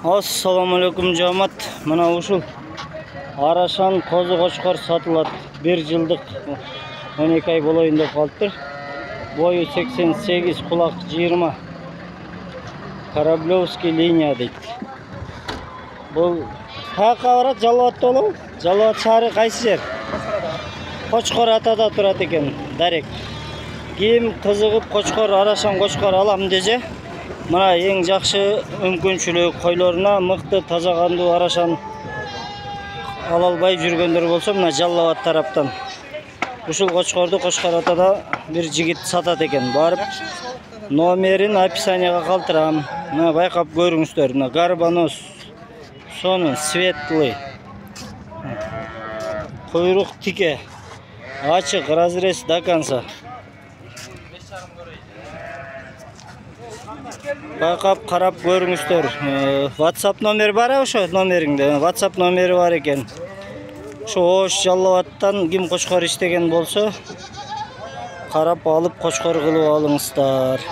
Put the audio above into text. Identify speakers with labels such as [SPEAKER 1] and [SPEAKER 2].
[SPEAKER 1] Assalamu alaikum жамат. Мына ушул Арашан козу кочкор сатылат. 1 жылдык 12 ай болоюн деп калыптыр. Бою 88, кулак 20. Кораблевский линия дейт. Бул каяка барат? Жалбат болобу? Жалбат шаары кайсы жер? Кочкор атада турат экен, дарек. Ким кызыгып кочкор, Арашан кочкор алам десе, мына эң жакшы мүмкүнчүлүк койлоруна мыкты таза кандуу Арашан ала албай жүргөндөр болсо, мына Жалал-Абад тараптан ушул кочкорду Кочкор атада бир жигит сатат экен. Барып номерин описанияга калтырам. Мына байкап көрүңүздөр. Мына гарбанос, сонун светлый, куйрук тике, ачык, разрез до конца. Байкап карап көрүңүздөр. WhatsApp номери бар ошо номериңде. WhatsApp номери бар экен. Ошо Ош Жалал-Абадтан ким кочкор иштеген болсо, карап алып кочкор кылып алыңыздар.